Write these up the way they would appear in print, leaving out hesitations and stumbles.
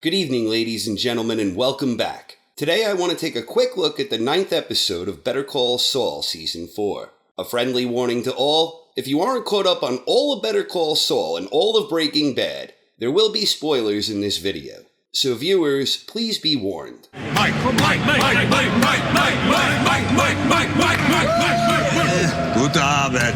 Good evening, ladies and gentlemen, and welcome back. Today I want to take a quick look at the 9th episode of Better Call Saul Season 4. A friendly warning to all, if you aren't caught up on all of Better Call Saul and all of Breaking Bad, there will be spoilers in this video. So viewers, please be warned. Guten Abend.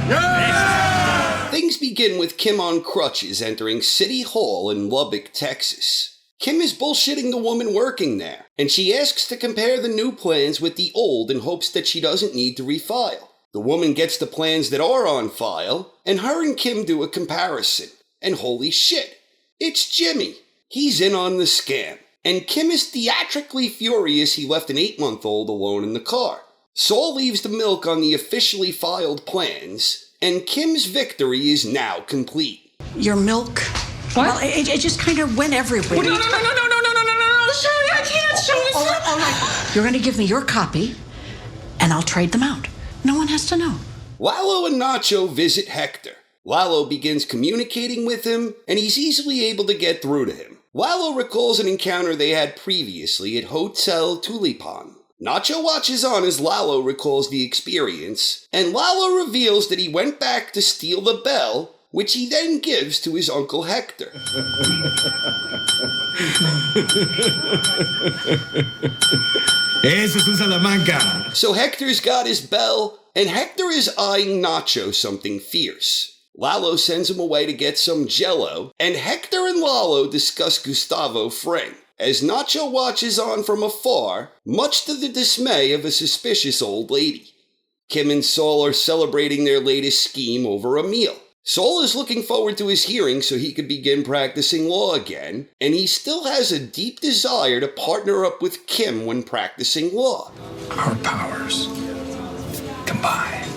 Things begin with Kim on crutches entering City Hall in Lubbock, Texas. Kim is bullshitting the woman working there, and she asks to compare the new plans with the old in hopes that she doesn't need to refile. The woman gets the plans that are on file, and her and Kim do a comparison. And holy shit, it's Jimmy. He's in on the scam. And Kim is theatrically furious he left an 8-month-old alone in the car. Saul leaves the milk on the officially filed plans, and Kim's victory is now complete. Your milk? What? Well, it just kind of went everywhere. No, Shelly, I can't show this. All right. You're going to give me your copy, and I'll trade them out. No one has to know. Lalo and Nacho visit Hector. Lalo begins communicating with him, and he's easily able to get through to him. Lalo recalls an encounter they had previously at Hotel Tulipan. Nacho watches on as Lalo recalls the experience, and Lalo reveals that he went back to steal the bell, which he then gives to his Uncle Hector. Eso es un Salamanca. So Hector's got his bell, and Hector is eyeing Nacho something fierce. Lalo sends him away to get some Jell-O, and Hector and Lalo discuss Gustavo Fring, as Nacho watches on from afar, much to the dismay of a suspicious old lady. Kim and Saul are celebrating their latest scheme over a meal. Saul is looking forward to his hearing so he can begin practicing law again, and he still has a deep desire to partner up with Kim when practicing law. Our powers combine.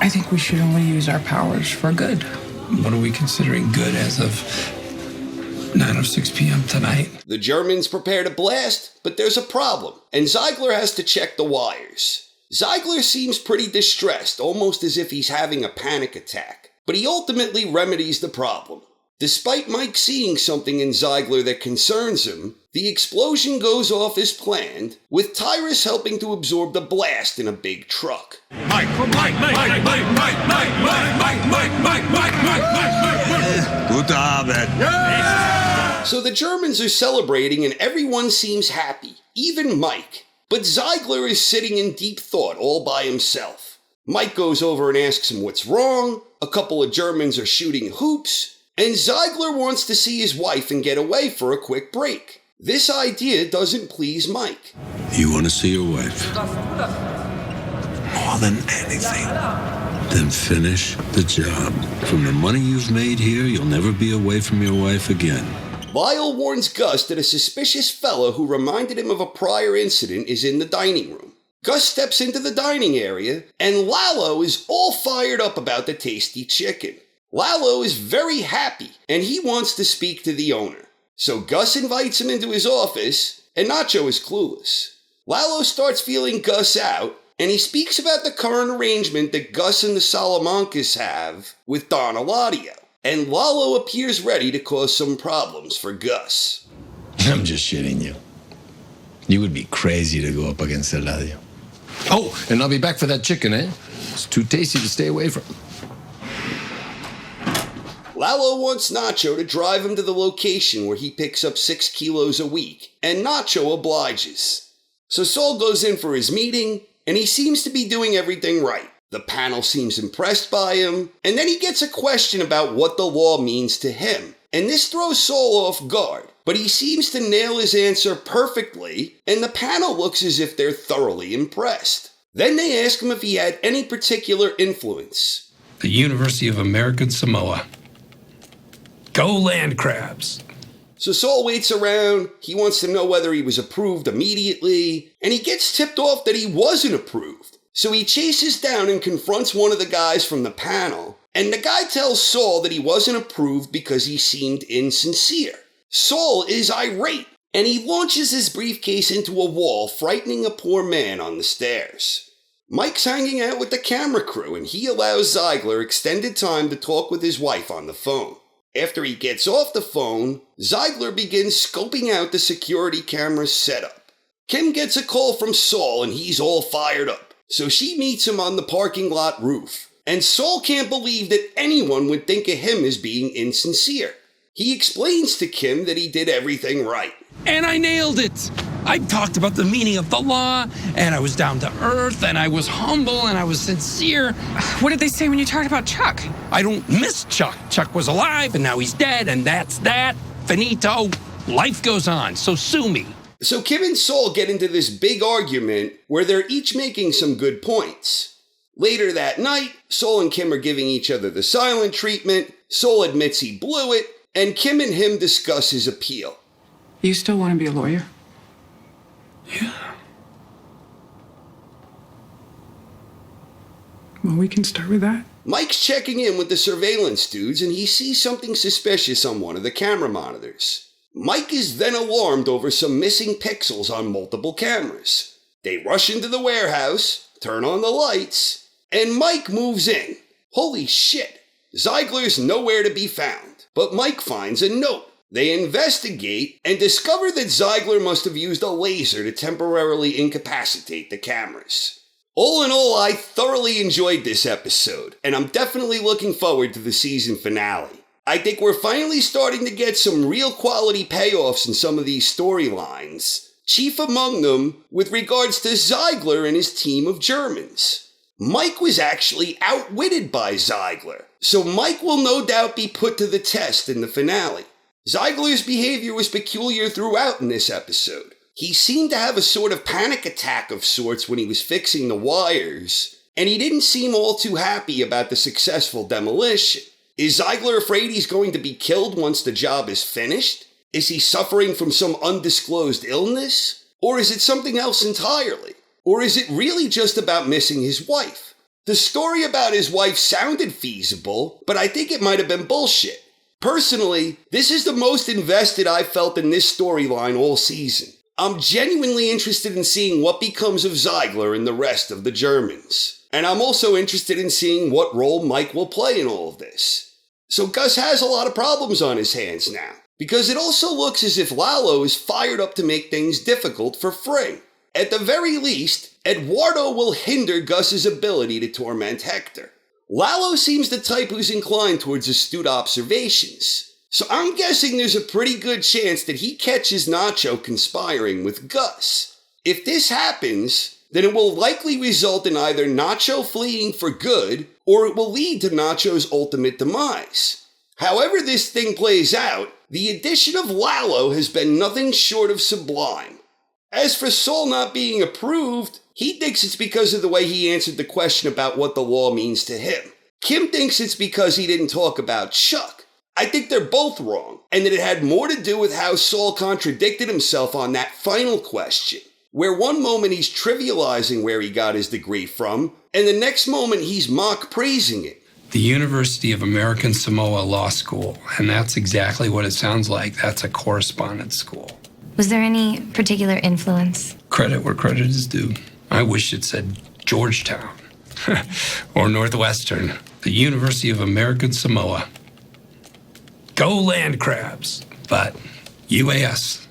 I think we should only use our powers for good. What are we considering good as of 9:06 p.m. tonight? The Germans prepare to blast, but there's a problem, and Ziegler has to check the wires. Ziegler seems pretty distressed, almost as if he's having a panic attack, but he ultimately remedies the problem. Despite Mike seeing something in Ziegler that concerns him, the explosion goes off as planned, with Tyrus helping to absorb the blast in a big truck. Guten Abend. So the Germans are celebrating and everyone seems happy, even Mike. But Ziegler is sitting in deep thought all by himself. Mike goes over and asks him what's wrong, a couple of Germans are shooting hoops, and Ziegler wants to see his wife and get away for a quick break. This idea doesn't please Mike. You want to see your wife? More than anything. Then finish the job. From the money you've made here, you'll never be away from your wife again. Lyle warns Gus that a suspicious fellow who reminded him of a prior incident is in the dining room. Gus steps into the dining area, and Lalo is all fired up about the tasty chicken. Lalo is very happy, and he wants to speak to the owner. So Gus invites him into his office, and Nacho is clueless. Lalo starts feeling Gus out, and he speaks about the current arrangement that Gus and the Salamancas have with Don Eladio. And Lalo appears ready to cause some problems for Gus. I'm just shitting you. You would be crazy to go up against Eladio. Oh, and I'll be back for that chicken, eh? It's too tasty to stay away from. Lalo wants Nacho to drive him to the location where he picks up 6 kilos a week, and Nacho obliges. So Saul goes in for his meeting, and he seems to be doing everything right. The panel seems impressed by him, and then he gets a question about what the law means to him. And this throws Saul off guard, but he seems to nail his answer perfectly, and the panel looks as if they're thoroughly impressed. Then they ask him if he had any particular influence. The University of American Samoa. Go land crabs. So Saul waits around, he wants to know whether he was approved immediately, and he gets tipped off that he wasn't approved. So he chases down and confronts one of the guys from the panel, and the guy tells Saul that he wasn't approved because he seemed insincere. Saul is irate, and he launches his briefcase into a wall, frightening a poor man on the stairs. Mike's hanging out with the camera crew, and he allows Ziegler extended time to talk with his wife on the phone. After he gets off the phone, Ziegler begins scoping out the security camera setup. Kim gets a call from Saul and he's all fired up, so she meets him on the parking lot roof. And Saul can't believe that anyone would think of him as being insincere. He explains to Kim that he did everything right. And I nailed it. I talked about the meaning of the law, and I was down to earth, and I was humble, and I was sincere. What did they say when you talked about Chuck? I don't miss Chuck. Chuck was alive, and now he's dead, and that's that. Finito. Life goes on, so sue me. So Kim and Saul get into this big argument where they're each making some good points. Later that night, Saul and Kim are giving each other the silent treatment. Saul admits he blew it, and Kim and him discuss his appeal. You still want to be a lawyer? Yeah. Well, we can start with that. Mike's checking in with the surveillance dudes and he sees something suspicious on one of the camera monitors. Mike is then alarmed over some missing pixels on multiple cameras. They rush into the warehouse, turn on the lights, and Mike moves in. Holy shit, Ziegler's nowhere to be found, but Mike finds a note. They investigate and discover that Ziegler must have used a laser to temporarily incapacitate the cameras. All in all, I thoroughly enjoyed this episode, and I'm definitely looking forward to the season finale. I think we're finally starting to get some real quality payoffs in some of these storylines, chief among them with regards to Ziegler and his team of Germans. Mike was actually outwitted by Ziegler, so Mike will no doubt be put to the test in the finale. Ziegler's behavior was peculiar throughout in this episode. He seemed to have a sort of panic attack of sorts when he was fixing the wires, and he didn't seem all too happy about the successful demolition. Is Ziegler afraid he's going to be killed once the job is finished? Is he suffering from some undisclosed illness? Or is it something else entirely? Or is it really just about missing his wife? The story about his wife sounded feasible, but I think it might have been bullshit. Personally, this is the most invested I've felt in this storyline all season. I'm genuinely interested in seeing what becomes of Ziegler and the rest of the Germans. And I'm also interested in seeing what role Mike will play in all of this. So Gus has a lot of problems on his hands now, because it also looks as if Lalo is fired up to make things difficult for Fring. At the very least, Eduardo will hinder Gus's ability to torment Hector. Lalo seems the type who's inclined towards astute observations, so I'm guessing there's a pretty good chance that he catches Nacho conspiring with Gus. If this happens, then it will likely result in either Nacho fleeing for good, or it will lead to Nacho's ultimate demise. However this thing plays out, the addition of Lalo has been nothing short of sublime. As for Saul not being approved, he thinks it's because of the way he answered the question about what the law means to him. Kim thinks it's because he didn't talk about Chuck. I think they're both wrong, and that it had more to do with how Saul contradicted himself on that final question, where one moment he's trivializing where he got his degree from, and the next moment he's mock praising it. The University of American Samoa Law School, and that's exactly what it sounds like. That's a correspondence school. Was there any particular influence? Credit where credit is due. I wish it said Georgetown or Northwestern, the University of American Samoa. Go land crabs, but UAS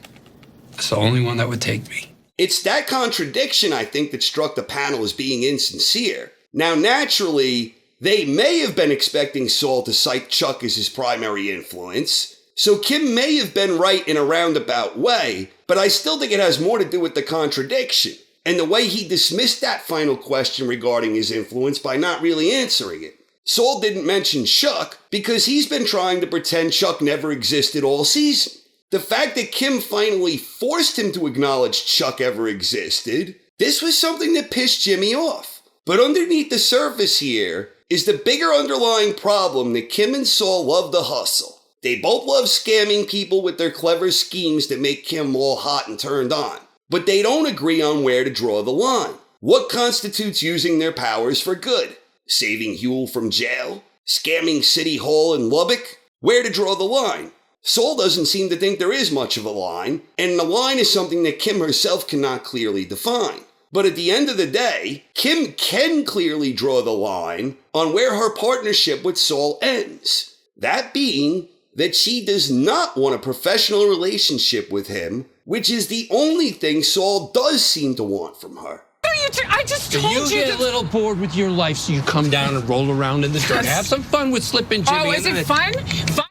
is the only one that would take me. It's that contradiction, I think, that struck the panel as being insincere. Now, naturally, they may have been expecting Saul to cite Chuck as his primary influence, so Kim may have been right in a roundabout way, but I still think it has more to do with the contradiction, and the way he dismissed that final question regarding his influence by not really answering it. Saul didn't mention Chuck because he's been trying to pretend Chuck never existed all season. The fact that Kim finally forced him to acknowledge Chuck ever existed, this was something that pissed Jimmy off. But underneath the surface here is the bigger underlying problem that Kim and Saul love to hustle. They both love scamming people with their clever schemes that make Kim all hot and turned on. But they don't agree on where to draw the line. What constitutes using their powers for good? Saving Huel from jail? Scamming City Hall in Lubbock? Where to draw the line? Saul doesn't seem to think there is much of a line, and the line is something that Kim herself cannot clearly define. But at the end of the day, Kim can clearly draw the line on where her partnership with Saul ends. That being that she does not want a professional relationship with him, which is the only thing Saul does seem to want from her. I just told you. You get a little bored with your life, so you come down and roll around in the dirt. Have some fun with slipping Jimmy. Oh, is it fun?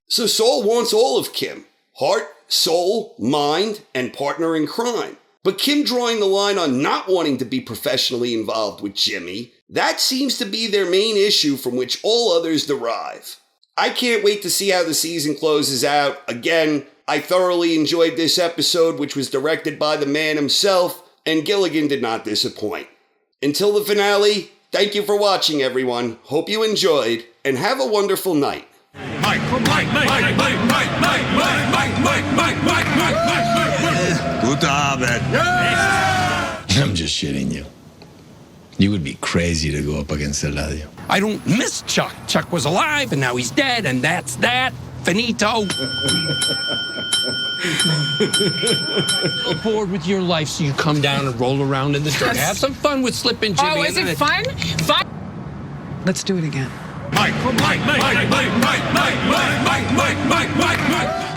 So Saul wants all of Kim. Heart, soul, mind, and partner in crime. But Kim drawing the line on not wanting to be professionally involved with Jimmy, that seems to be their main issue from which all others derive. I can't wait to see how the season closes out. Again, I thoroughly enjoyed this episode, which was directed by the man himself, and Gilligan did not disappoint. Until the finale, thank you for watching, everyone. Hope you enjoyed, and have a wonderful night. Guten Abend. I'm just shitting you. You would be crazy to go up against Eladio. I don't miss Chuck. Chuck was alive, and now he's dead, and that's that. Finito. Bored with your life, so you come down and roll around in the dirt. Have some fun with slipping Jimmy. Oh, is it fun? Let's do it again.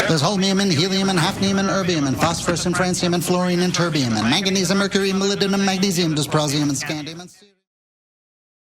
There's holmium and helium and hafnium and erbium and phosphorus and francium and fluorine and terbium and manganese and mercury, molybdenum, magnesium, dysprosium and scandium and